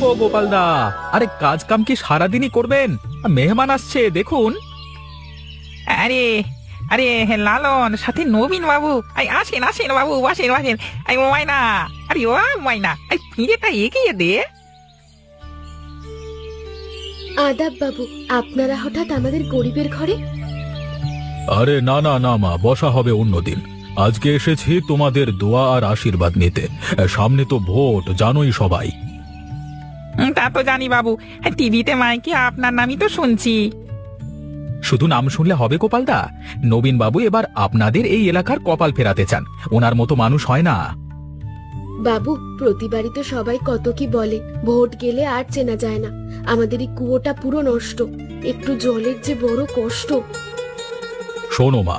ও গোপালদা, আরে কাজ কাম কি সারাদিনই করবেন? মেহমান আসছে দেখুন। আরে আরে লালন, সাথে নবীন বাবু। আসেন আসেন বাবু, আসেন আসেন। ও মাইনা, আরে ও মাইনা, ফিরেটা এগিয়ে দে। আদাব বাবু, আপনারা হঠাৎ আমাদের গরিবের ঘরে? আরে না না না মা, বসা হবে অন্যদিন। আজকে এসেছি তোমাদের দোয়া আর আশীর্বাদ নিতে। সামনে তো ভোট, জানোই সবাই। তা তো জানি বাবু, টিভিতে মাইকে আপনার নামই তো শুনছি। শুধু নাম শুনলে হবে গোপালদা? নবীন বাবু এবার আপনাদের এই এলাকার কপাল ফেরাতে চান। ওনার মতো মানুষ হয় না। বাবু, প্রতিবারই তো সবাই কত কি বলে, ভোট গেলে আর চেনা যায় না। আমাদের এই কুয়োটা পুরো নষ্ট, একটু জলের যে বড় কষ্ট। শোনো মা,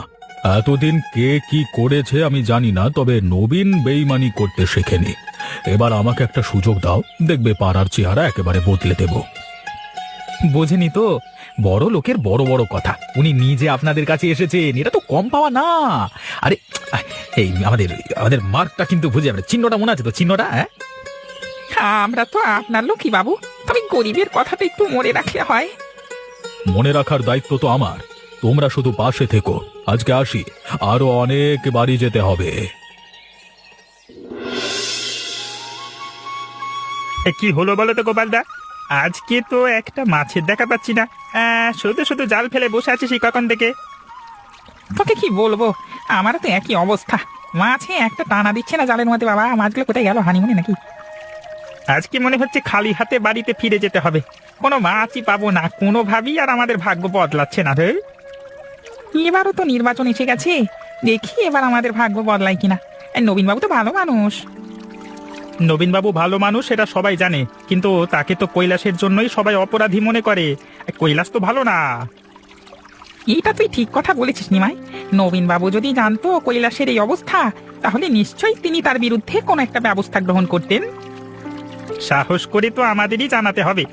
এতদিন কে কি করেছে আমি জানি না, তবে নবীন বেইমানি করতে শেখেনি। এবার আমাকে একটা সুযোগ দাও, দেখবে পাড়ার চেহারা একেবারে বদলে দেব। বোঝেনি তো, বড় লোকের বড় বড় কথা। উনি নিজে আপনাদের কাছে এসেছেন, এটা তো কম পাওয়া না। আরে এই আমাদের আমাদের মার্কটা কিন্তু বুঝে যাবে, চিহ্নটা মনে আছে তো? চিহ্নটা আমরা তো আপনার লোকই বাবু, তবে গরিবের কথাটা একটু মনে রাখলে হয়। মনে রাখার দায়িত্ব তো আমার। তোমরা শুধু পাশে থেকো। আজকে আসি, আরো অনেক বাড়ি যেতে হবে। কি হলো বলো তো গোপালদা? আজকে তো একটা মাছের দেখা পাচ্ছি না। শুধু শুধু জাল ফেলে বসে আছি সেই কখন থেকে। তোকে কি বলবো, আমারও তো একই অবস্থা। মাছে একটা টানা দিচ্ছে না জালের মধ্যে। বাবা, মাছগুলো কোথায় গেল? হানিমুনে নাকি? আজকে মনে হচ্ছে খালি হাতে বাড়িতে ফিরে যেতে হবে। কোনো মাছই পাবো না কোনোভাবেই, আর আমাদের ভাগ্য বদলাচ্ছে না রে। এবারও তো নির্বাচন এসে গেছে, দেখি এবার আমাদের ভাগ্য বদলায় কিনা। নবীনবাবু তো ভালো মানুষ। নবীনবাবু ভালো মানুষ এটা সবাই জানে, কিন্তু তাকে তো কৈলাসের জন্যই সবাই অপরাধী মনে করে। কৈলাস তো ভালো না। এইটা তুই ঠিক কথা বলেছিস নিমাই। নবীনবাবু যদি জানতো কৈলাসের এই অবস্থা, তাহলে নিশ্চয়ই তিনি তার বিরুদ্ধে কোনো একটা ব্যবস্থা গ্রহণ করতেন। সাহস করে তো আমাদেরই জানাতে হবে।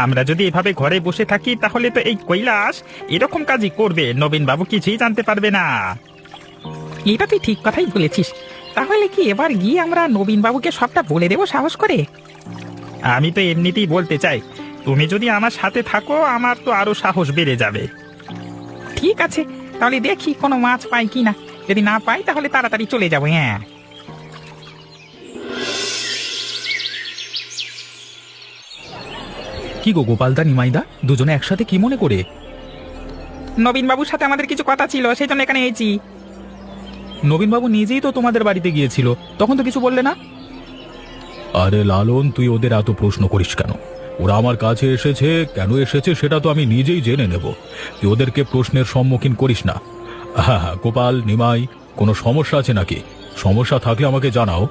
আমরা যদি এভাবে ঘরে বসে থাকি তাহলে তো এই কৈলাস এরকম কাজই করবে, নবীনবাবু কিছুই জানতে পারবে না। এইটা তুই ঠিক কথাই বলেছিস। তাহলে কি এবার গিয়ে আমরা নবীনবাবুকে সবটা বলে দেবো সাহস করে? আমি তো এমনিতেই বলতে চাই, তুমি যদি আমার সাথে থাকো আমার তো আরো সাহস বেড়ে যাবে। ঠিক আছে, তাহলে দেখি কোনো মাছ পাই কিনা। যদি না পাই তাহলে তাড়াতাড়ি চলে যাবো। হ্যাঁ, কি গো গোপালদা, নিমাইদা, দুজনে একসাথে কি মনে করে? নবীনবাবুর সাথে আমাদের কিছু কথা ছিল, সেই জন্য এখানে এসেছি। নবীনবাবু নিজেই তো তোমাদের বাড়িতে গিয়েছিল, তখন তো কিছু বললে না। আরে লালন, তুই ওদের এত প্রশ্ন করিস কেন? ওরা আমার কাছে এসেছে, কেন এসেছে সেটা তো আমি নিজেই জেনে নেব। তুই ওদেরকে প্রশ্নের সম্মুখীন করিস না। হ্যাঁ হ্যাঁ, গোপাল, নিমাই, কোনো সমস্যা আছে নাকি? সমস্যা থাকলে আমাকে জানাও।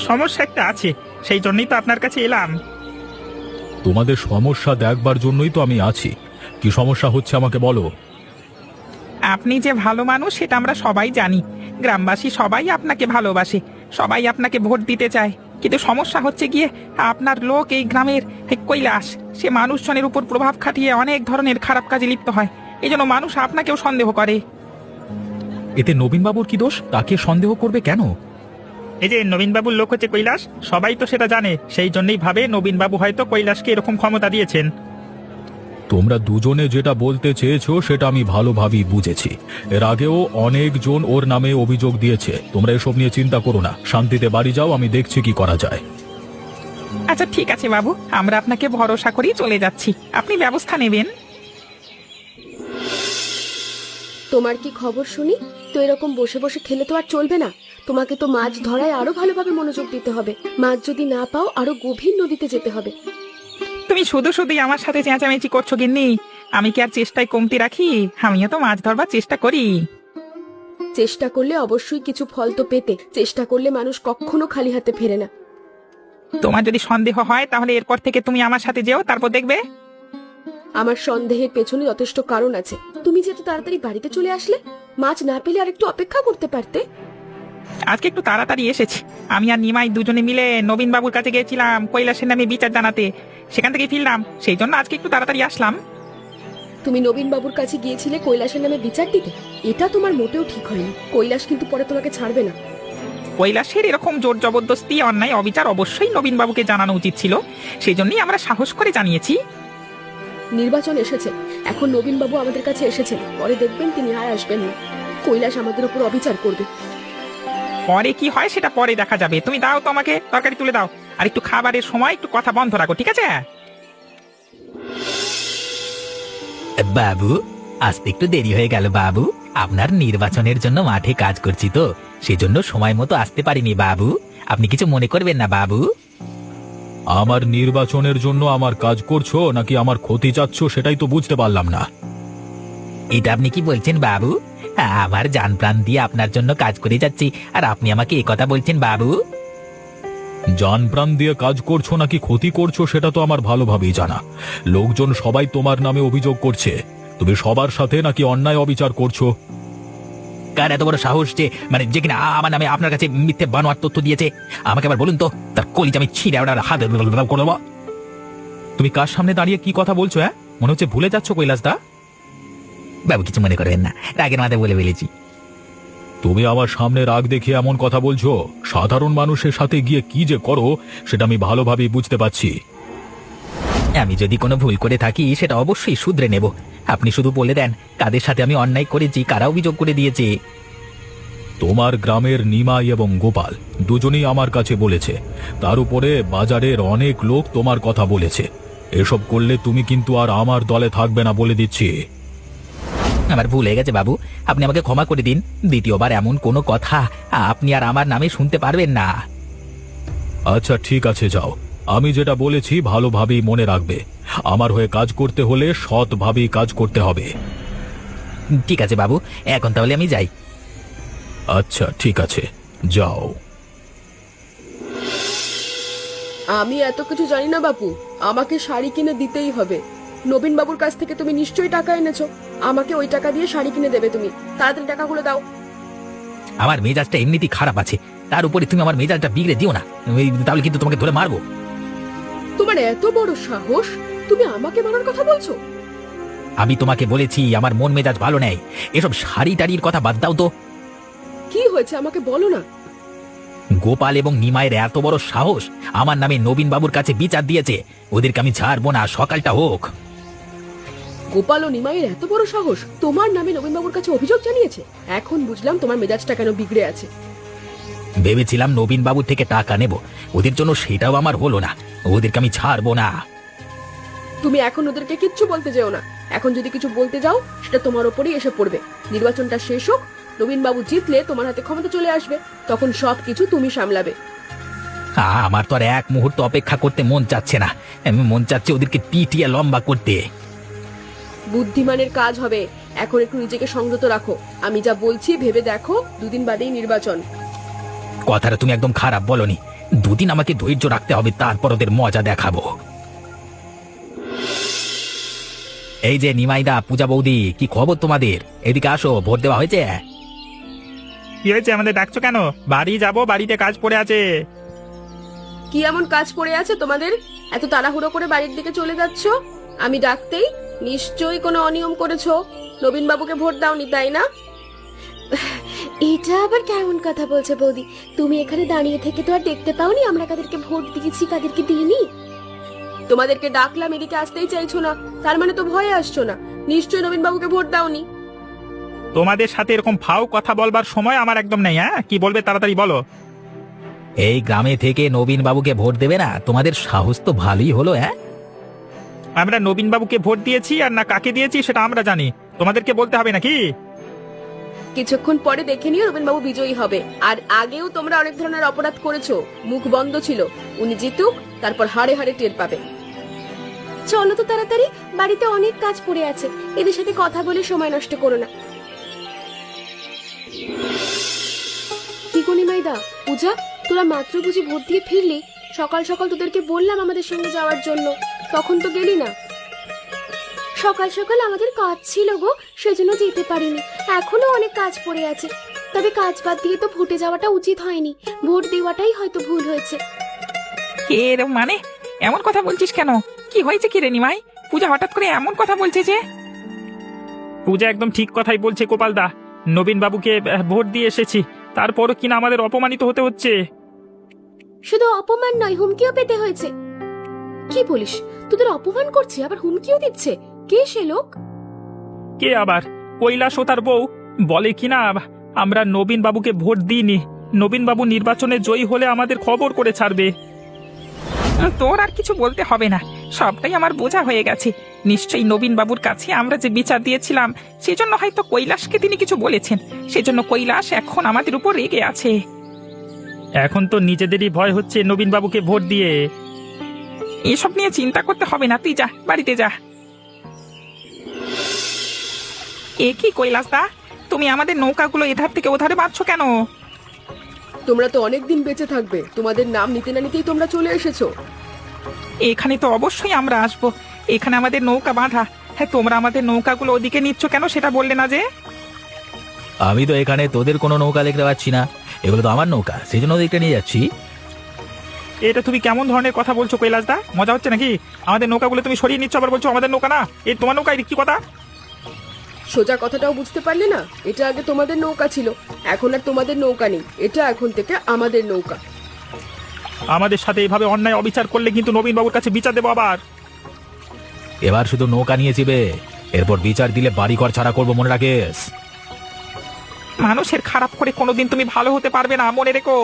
সমস্যা একটা আছে, সেই জন্যই তো আপনার কাছে এলাম। তোমাদের সমস্যা দেখবার জন্যই তো আমি আছি। কি সমস্যা হচ্ছে আমাকে বলো। আপনি যে ভালো মানুষ সেটা আমরা সবাই জানি। গ্রামবাসী সবাই আপনাকে ভালোবাসে, সবাই আপনাকে ভোট দিতে চায়। কিন্তু সমস্যা হচ্ছে গিয়ে, আপনার লোক এই গ্রামের কৈলাস, সে মানুষজনের উপর প্রভাব খাটিয়ে অনেক ধরনের খারাপ কাজে লিপ্ত হয়। এই জন্য মানুষ আপনাকেও সন্দেহ করে। এতে নবীনবাবুর কি দোষ? তাকে সন্দেহ করবে কেন? এই যে নবীনবাবুর লোক হচ্ছে কৈলাস, সবাই তো সেটা জানে। সেই জন্যই ভাবে নবীনবাবু হয়তো কৈলাসকে এরকম ক্ষমতা দিয়েছেন। তোমরা দুজনে যেটা বলতে চেয়েছো সেটা আমি ভালোভাবেই বুঝেছি। এর আগেও অনেকজন ওর নামে অভিযোগ দিয়েছে। তোমরা এসব নিয়ে চিন্তা করো না, শান্তিতে বাড়ি যাও, আমি দেখছি কি করা যায়। আচ্ছা ঠিক আছে বাবু, আমরা আপনাকে ভরসা করেই চলে যাচ্ছি, আপনি ব্যবস্থা নেবেন। তোমার কি খবর শুনি? তো এরকম বসে বসে খেলে তো আর চলবে না। তোমাকে তো মাছ ধরায় আরো ভালোভাবে মনোযোগ দিতে হবে। মাছ যদি না পাও, আরো গভীর নদীতে যেতে হবে। তুমি শুধু শুধুই আমার সাথে চেঁচামেচি করছো গিন্নি। আমি কি আর চেষ্টায় কমতি রাখি? আমিও তো মাছ ধরবার চেষ্টা করি। চেষ্টা করলে অবশ্যই কিছু ফল তো পেতে। চেষ্টা করলে মানুষ কখনো খালি হাতে ফেরে না। তোমার যদি সন্দেহ হয় তাহলে এরপর থেকে তুমি আমার সাথে যেও, তারপর দেখবে। আমার সন্দেহের পেছনে যথেষ্ট কারণ আছে। তুমি যে এত তাড়াতাড়ি বাড়িতে চলে আসলে, মাছ না পেলে আর একটু অপেক্ষা করতে পারতে। আজকে একটু তাড়াতাড়ি এসেছি। আমি আর নিমাই দুজনে মিলে নবীনবাবুর কাছে গিয়েছিলাম কৈলাসের নামে বিচার জানাতে, সেখান থেকে ফিরলাম। সেই জন্য আজকে একটু তাড়াতাড়ি আসলাম। তুমি নবীন বাবুর কাছে গিয়েছিলে কৈলাসের নামে বিচার দিতে? এটা তোমার মোটেও ঠিক হয়নি। কৈলাস কিন্তু পরে তোমাকে ছাড়বে না। কৈলাসের এরকম জোর জবরদস্তি অন্যায় অবিচার অবশ্যই নবীনবাবুকে জানানো উচিত ছিল, সেই জন্যই আমরা সাহস করে জানিয়েছি। নির্বাচন এসেছে, এখন নবীনবাবু আমাদের কাছে এসেছেন, পরে দেখবেন তিনি আর আসবেন না। কৈলাস আমাদের উপর অবিচার করবে। পরে কি হয় সেটা পরে দেখা যাবে। তুমি দাও তো আমাকে, তরকারি তুলে দাও। আর একটু খাবারের সময় একটু কথা বন্ধ রাখো, ঠিক আছে? বাবু, আসতে একটু দেরি হয়ে গেল বাবু। আপনার নির্বাচনের জন্য মাঠে কাজ করছি তো, সেজন্য সময় মতো আসতে পারিনি বাবু। আপনি কিছু মনে করবেন না বাবু। আমার নির্বাচনের জন্য আমার কাজ করছো নাকি আমার ক্ষতি চাচ্ছ সেটাই তো বুঝতে পারলাম না। এটা আপনি কি বলছেন বাবু? আমার জান প্রাণ দিয়ে আপনার জন্য কাজ করে যাচ্ছি, আর আপনি আমাকে এ কথা বলছেন বাবু? জান প্রাণ দিয়ে কাজ করছো নাকি ক্ষতি করছো সেটা তো আমার ভালোভাবেই জানা। লোকজন সবাই তোমার নামে অভিযোগ করছে, তুমি সবার সাথে নাকি অন্যায় অবিচার করছো। কার এত বড় সাহস যে যে কিনা আমার নামে আপনার কাছে মিথ্যে বানোয়ার তথ্য দিয়েছে? আমাকে আবার বলুন তো, তার কলিজা আমি ছিঁড়ে ওনার হাতে করে দেবো। তুমি কার সামনে দাঁড়িয়ে কি কথা বলছো? মনে হচ্ছে ভুলে যাচ্ছ কৈলাসদা। বাবু কিছু মনে করবেন না, রাগের মাথায় বলে ফেলেছি। তুমি আমার সামনে রাগ দেখিয়ে এমন কথা বলছো? সাধারণ মানুষের সাথে গিয়ে কি যে করো সেটা আমি ভালোভাবেই বুঝতে পারছি। আমি যদি কোনো ভুল করে থাকি সেটা অবশ্যই শুধরে নেব। আপনি শুধু বলে দেন কাদের সাথে আমি অন্যায় করেছি, কারা অভিযোগ করে দিয়েছে। তোমার গ্রামের নিমাই এবং গোপাল দুজনেই আমার কাছে বলেছে, তার উপরে বাজারের অনেক লোক তোমার কথা বলেছে। এসব করলে তুমি কিন্তু আর আমার দলে থাকবে না বলে দিচ্ছি। আমার ভুল হয়ে গেছে বাবু, আপনি আমাকে ক্ষমা করে দিন। দ্বিতীয়বার এমন কোনো কথা আপনি আর আমার নামে শুনতে পারবেন না। আচ্ছা ঠিক আছে, যাও। আমি যেটা বলেছি ভালোভাবেই মনে রাখবে। আমার হয়ে কাজ করতে হলে সৎভাবেই কাজ করতে হবে। ঠিক আছে বাবু, এখন তাহলে আমি যাই। আচ্ছা ঠিক আছে, যাও। আমি এত কিছু জানি না বাপু, আমাকে শাড়ি কিনে দিতেই হবে। নবীন বাবুর কাছ থেকে তুমি নিশ্চয়ই টাকা এনেছো, আমাকে ওই টাকা দিয়ে শাড়ি কিনে দেবে তুমি। তাড়াতাড়ি টাকাগুলো দাও। আমার মেজাজটা এমনিতেই খারাপ আছে, তার উপরে তুমি আমার মেজাজটা বিগড়ে দিও না, তাহলে কিন্তু তোমাকে ধরে মারবো। তোমার এত বড় সাহস, তুমি আমাকে মারার কথা বলছো? আমি তোমাকে বলেছি আমার মন মেজাজ ভালো নেই। এসব শাড়ি টাড়ির কথা বাদ দাও তো। কি হয়েছে আমাকে বলো না। গোপাল এবং নিমাইয়ের এত বড় সাহস আমার নামে নবীন বাবুর কাছে বিচার দিয়েছে। ওদেরকে আমি ছাড়বো না, সকালটা হোক। গোপাল ও নিমাইয়ের এত বড় সাহস তোমার নামে নবীন বাবুর কাছে অভিযোগ জানিয়েছে? এখন বুঝলাম তোমার মেজাজটা কেন বিগড়ে আছে। ভেবেছিলাম নবীন বাবুর থেকে টাকা নেব, ওদের জন্য সেটাও আমার হলো না। ওদেরকে আমি ছাড়বো না। তুমি এখন ওদেরকে কিচ্ছু বলতে যেও না। এখন যদি কিছু বলতে যাও সেটা তোমার ওপরেই এসে পড়বে। নির্বাচনটা শেষ হোক, নবীন বাবু জিতলে তোমার হাতে ক্ষমতা চলে আসবে, তখন সবকিছু তুমি সামলাবে। আমার তো আর এক মুহূর্ত অপেক্ষা করতে মন চাচ্ছে না। মন চাচ্ছে ওদেরকে পিটিয়ে লম্বা করতে। বুদ্ধিমানের কাজ হবে। এখন একটু নিজেকে সংযত রাখো। আমি যা বলছি ভেবে দেখো, দুদিন বাদেই নির্বাচন। কথাটা তুমি একদম খারাপ বলনি। দুদিন আমাকে ধৈর্য রাখতে হবে, তারপর ওদের মজা দেখাবো। এই যে নিমাইদা, পূজা বৌদি, কি খবর তোমাদের? এদিকে আসো, ভোট দেওয়া হয়েছে? কি হয়েছে, আমাদের ডাকছো কেন? বাড়ি যাব, বাড়িতে কাজ পড়ে আছে। কি এমন কাজ পড়ে আছে তোমাদের? এত তাড়াহুড়ো করে বাড়ির দিকে চলে যাচ্ছ? আমি ডাকতেই নিশ্চয়ই কোনো অনিয়ম করেছো। নবীন বাবুকে ভোট দাওনি, তাই না? এটা আবার কেমন কথা বলছো বৌদি? তুমি এখানে দাঁড়িয়ে থেকে তো আর দেখতে পাওনি আমরা কাদেরকে ভোট দিয়েছি কাদেরকে দিইনি? তোমাদেরকে ডাকলাম, এদিকে আসতেই চাইছো না, তার মানে তো ভয়ে আসছো না। নিশ্চয়ই নবীন বাবুকে ভোট দাওনি। তোমাদের সাথে এরকম ফাও কথা বলবার সময় আমার একদম নেই। কি বলবে তাড়াতাড়ি বলো। এই গ্রামে থেকে নবীন বাবুকে ভোট দেবে না? তোমাদের সাহস তো ভালোই হলো। আমরা নবীন বাবুকে ভোট দিয়েছি আর না কাকে দিয়েছি সেটা আমরা জানি, তোমাদেরকে বলতে হবে নাকি? কিছুক্ষণ পরে দেখে নিও নবীন বাবু বিজয়ী হবে। আর আগেও তোমরা অনেক ধরনের অপরাধ করেছো, মুখ বন্ধ ছিল। উনি জিতুক, তারপর হাড়ে হাড়ে টের পাবে। চলো তো তাড়াতাড়ি, বাড়িতে অনেক কাজ পড়ে আছে। এদের সাথে কথা বলে সময় নষ্ট করো না। কি গনি মাইদা, পূজা, তোরা মাত্র বুঝি ভোট দিয়ে ফিরলি? সকাল সকাল তোদেরকে বললাম আমাদের সঙ্গে যাওয়ার জন্য, তখন তো গেলি না। সকাল সকাল আমাদের কাজ ছিল গো, সেজন্য যেতে পারিনি। এখনো অনেক কাজ পড়ে আছে। তবে কাজ বাদ দিয়ে তো ভোটে যাওয়াটা উচিত হয়নি। ভোট দেওয়াটাই হয়তো ভুল হয়েছে। এর মানে এমন কথা বলছিস কেন? কি হয়েছে কি রে নিমাই? পূজা হঠাৎ করে এমন কথা বলছে যে? পূজা একদম ঠিক কথাই বলছে গোপালদা। নবীন বাবুকে ভোট দিয়ে এসেছি, তারপরও কিনা আমাদের অপমানিত হতে হচ্ছে। শুধু অপমান নয়, হুমকিও পেতে হয়েছে। কি বলিস? তোদের অপমান করছে আবার হুমকিও দিচ্ছে? কে সে লোক? কে আবার? কৈলাস ও তার বউ বলে কিনা আমরা নবীন বাবুকে ভোট দিইনি, নবীন বাবু নির্বাচনে জয়ী হলে আমাদের খবর করে ছাড়বে। তোর আর কিছু বলতে হবে না, সবটাই আমার বোঝা হয়ে গেছে। নিশ্চয়ই নবীন বাবুর কাছে আমরা যে বিচার দিয়েছিলাম সেজন্য হয়তো কৈলাসকে তিনি কিছু বলেছেন, সেজন্য কৈলাস এখন আমাদের উপর রেগে আছে। এখন তো নিজেদেরই ভয় হচ্ছে নবীন বাবুকে ভোট দিয়ে। এসব নিয়ে চিন্তা করতে হবে না, তুই যা, বাড়িতে যা। এ কি কৈলাস দা, তুমি আমাদের নৌকাগুলো এধার থেকে ওধারে বাঁধছো কেন? তোমরা তো অনেক দিন বেঁচে থাকবে, তোমাদের নাম নিতে না নিতেই তোমরা চলে এসেছো। এখানে তো অবশ্যই আমরা আসবো, এখানে আমাদের নৌকা বাঁধা। হ্যাঁ, তোমরা আমাদের নৌকাগুলো ওদিকে নিচ্ছ কেন সেটা বললে না যে? আমি তো এখানে তোদের কোনো নৌকা দেখতে পাচ্ছি না, এগুলো তো আমার নৌকা, সেই জন্য ওদিকটা নিয়ে যাচ্ছি। এটা তুমি কেমন ধরনের কথা বলছো কৈলাস দা? মজা হচ্ছে নাকি? আমাদের নৌকাগুলো তুমি সরিয়ে নিচ্ছ, আবার বলছো আমাদের নৌকা না। এই তোমার নৌকা, কি কথা? সোজা কথাটাও বুঝতে পারলে না? এটা আগে তোমাদের নৌকা ছিল, এখন আর তোমাদের নৌকা নেই, এটা এখন থেকে আমাদের নৌকা। আমাদের সাথে এইভাবে অন্যায় অবিচার করলে কিন্তু নবীন বাবুর কাছে বিচার দেবো আবার। এবার শুধু নৌকা নিয়ে যাবে, এরপর বিচার দিলে বাড়িঘর ছাড়া করবো, মনে রাখিস। মানুষের খারাপ করে কোনোদিন তুমি ভালো হতে পারবে না, মনে রেখো।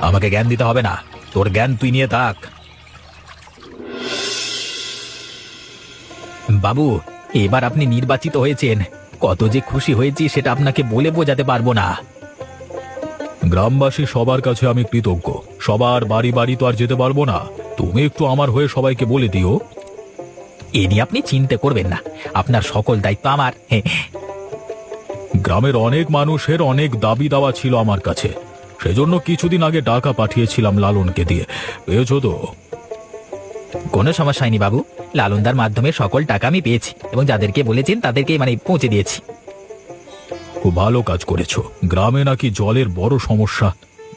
আমাকে জ্ঞান দিতে হবে না, তোর জ্ঞান তুই নিয়ে থাক। বাবু, এবার আপনি নির্বাচিত হয়েছেন, কত যে খুশি হয়েছি সেটা আপনাকে বলে বোঝাতে পারবো না। গ্রামবাসী সবার কাছে আমি কৃতজ্ঞ। সবার বাড়ি বাড়ি তো আর যেতে পারবো না, তুমি একটু আমার হয়ে সবাইকে বলে দিও। এ নিয়ে আপনি চিন্তা করবেন না, আপনার সকল দায়িত্ব আমার। গ্রামের অনেক মানুষের অনেক দাবি দাওয়া ছিল আমার কাছে, সেজন্য কিছুদিন আগে টাকা পাঠিয়েছিলাম লালনকে দিয়ে। পেয়েছো তো? কোনো সমস্যা হয়নি বাবু, লালনদার মাধ্যমে সকল টাকা আমি পেয়েছি এবং যাদেরকে বলেছেন তাদেরকে পৌঁছে দিয়েছি। খুব ভালো কাজ করেছো। গ্রামে নাকি জলের বড় সমস্যা,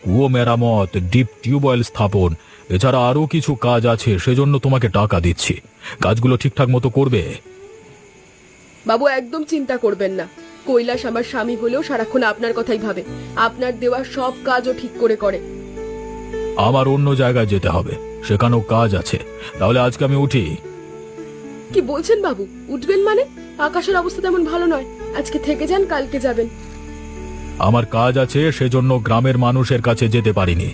কুয়ো মেরামত, ডিপ টিউবওয়েল স্থাপন, এছাড়া আরো কিছু কাজ আছে, সেজন্য তোমাকে টাকা দিচ্ছি। কাজগুলো ঠিকঠাক মতো করবে। বাবু একদম চিন্তা করবেন না, কৈলাস আমার স্বামী হলেও সারাক্ষণ আপনার কথাই ভাবে, আপনার দেওয়া সব কাজও ঠিক করে করে। আমার অন্য জায়গায় যেতে হবে, সেখানেও কাজ আছে। তাহলে আজকে আমি উঠি। কি বলছেন বাবু, উঠবেন মানে? আকাশের অবস্থা তেমন ভালো নয়, আজকে থেকে যান, কালকে যাবেন। আমার কাজ আছে, সেজন্য গ্রামের মানুষের কাছে যেতে পারিনি।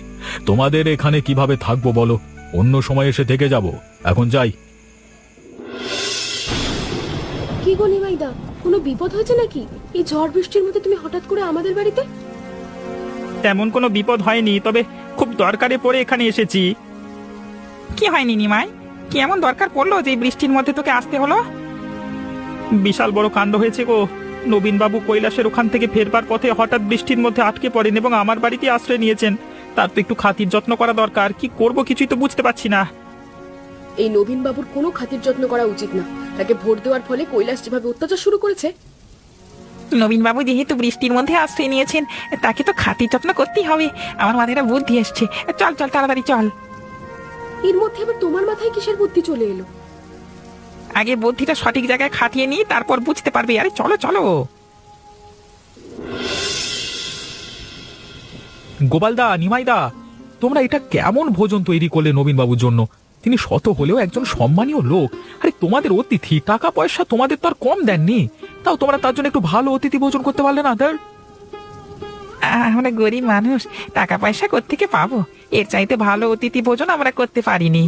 তোমাদের এখানে কিভাবে থাকবো বলো? অন্য সময় এসে থেকে যাব। এখন যাই। কি গো নিমাইদা, কোনো বিপদ হয়েছে নাকি? এই ঝড় বৃষ্টির মধ্যে তুমি হঠাৎ করে আমাদের বাড়িতে? তেমন কোনো বিপদ হয়নি, তবে খুব দরকারে পড়ে এখানে এসেছি। কি হয়নি নিমাই? কি এমন দরকার পড়লো যে এই বৃষ্টির মধ্যে তোকে আসতে হলো? বিশাল বড় কাণ্ড হয়েছে গো। নবীন বাবু কৈলাসের ওখান থেকে ফেরবার পথে হঠাৎ বৃষ্টির মধ্যে আটকে পড়েন এবং আমার বাড়িতে আশ্রয় নিয়েছেন। তার তো একটু খাতির যত্ন করা দরকার, কি করব কিছুই তো বুঝতে পারছি না। এই নবীন বাবুর কোনো খাতির যত্ন করা উচিত না, তাকে ভোট দেওয়ার ফলে কৈলাস যেভাবে অত্যাচার শুরু করেছে। নবীনবাবু যেহেতু বৃষ্টির মধ্যে আশ্রয় নিয়েছেন, তাকে তো খাতির যত্ন করতেই হবে। আমার মাথায় একটা বুদ্ধি এসছে, চল চল তাড়াতাড়ি চল। এর মধ্যে আবার তোমার মাথায় কিসের বুদ্ধি চলে এলো? আগে বুদ্ধিটা সঠিক জায়গায় খাটিয়ে নিই, তারপর বুঝতে পারবে। আরে চলো চলো। গোপালদা, নিমাইদা, তোমরা এটা কেমন ভোজন তৈরি করলে নবীনবাবুর জন্য? তিনি শত হলেও একজন সম্মানীয় লোক। আরে তোমাদের অতিথি, টাকা পয়সা তোমাদের তো আর কম দেননি, তাও তোমরা তার জন্য একটু ভালো অতিথি ভোজন করতে পারলে না? আমরা গরিব মানুষ, টাকা পয়সা কোত্থেকে পাবো? এর চাইতে ভালো অতিথি ভোজন আমরা করতে পারিনি।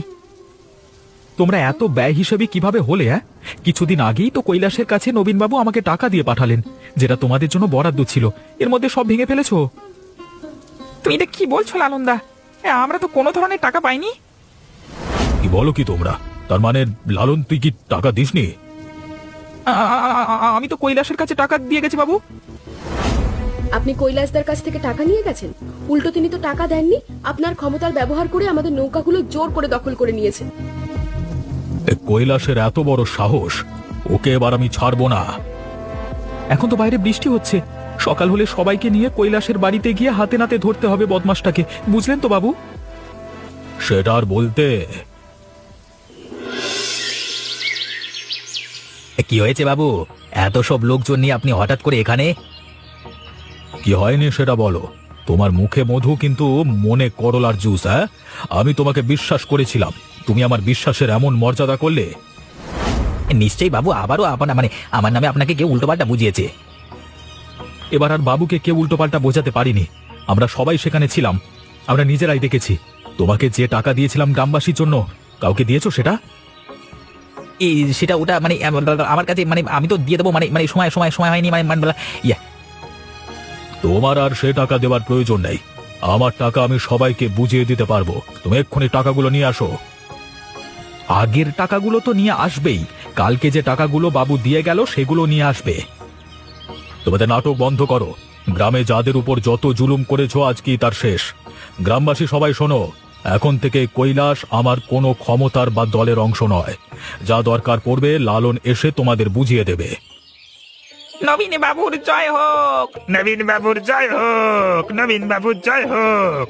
তোমরা এত ব্যয় হিসেবে কিভাবে হলে? কিছুদিন আগেই তো কৈলাসের কাছে নবীনবাবু আমাকে টাকা দিয়ে পাঠালেন, যেটা তোমাদের জন্য বরাদ্দ ছিল। এর মধ্যে সব ভেঙে ফেলেছো। তুমি এটা কি বলছো লালনদা? আমরা তো কোনো ধরনের টাকা পাইনি। কি বলো কি তোমরা? তার মানে লালন, তুই কি টাকা দিসনি? আমি তো কৈলাসের কাছে টাকা দিয়ে গেছি বাবু। আপনি কৈলাসদার কাছ থেকে টাকা নিয়ে গেছেন? উল্টো তিনি তো টাকা দেননি, আপনার ক্ষমতার ব্যবহার করে আমাদের নৌকাগুলো জোর করে দখল করে নিয়েছেন। কৈলাসের এত বড় সাহস, ওকে এবার আমি ছাড়বো না। এখন তো বাইরে বৃষ্টি হচ্ছে, সকাল হলে সবাইকে নিয়ে কৈলাসের বাড়িতে গিয়ে হাতে নাতে ধরতে হবে বদমাসটাকে, বুঝলেন তো বাবু? সেটা আর বলতে। কি হয়েছে বাবু, এত সব লোকজন নিয়ে আপনি হঠাৎ করে এখানে? কি হয়নি সেটা বলো। তোমার মুখে মধু কিন্তু মনে করলার জুস। হ্যাঁ, আমি তোমাকে বিশ্বাস করেছিলাম, তুমি আমার বিশ্বাসের এমন মর্যাদা করলে। নিশ্চয়ই বাবু, আবারও আমার নামে আপনাকে কেউ উল্টোপাল্টা বুঝিয়েছে। এবার আর বাবুকে কেউ উল্টোপাল্টা বোঝাতে পারিনি, আমরা সবাই সেখানে ছিলাম, আমরা নিজেরাই দেখেছি। তোমাকে যে টাকা দিয়েছিলাম গ্রামবাসীর জন্য, কাউকে দিয়েছো সেটা? এই সেটা ওটা আমার কাছে আমি তো দিয়ে দেবো সময় হয়নি ইয়া। তোমার আর সে টাকা দেওয়ার প্রয়োজন নেই, আমার টাকা আমি সবাইকে বুঝিয়ে দিতে পারবো। তুমি এক্ষুনি টাকাগুলো নিয়ে আসো। আগের টাকাগুলো তো নিয়ে আসবেই, কালকে যে টাকাগুলো বাবু দিয়ে গেল সেগুলো নিয়ে আসবে। তোমাদের নাটক বন্ধ করো, গ্রামে যাদের উপর যত জুলুম করেছো আজকেই তার শেষ। গ্রামবাসী সবাই শোনো, এখন থেকে কৈলাস আমার কোনো ক্ষমতার বা দলের অংশ নয়। যা দরকার পড়বে লালন এসে তোমাদের বুঝিয়ে দেবে। নবীন বাবুর জয় হোক। নবীন বাবুর জয় হোক, নবীন বাবুর জয় হোক।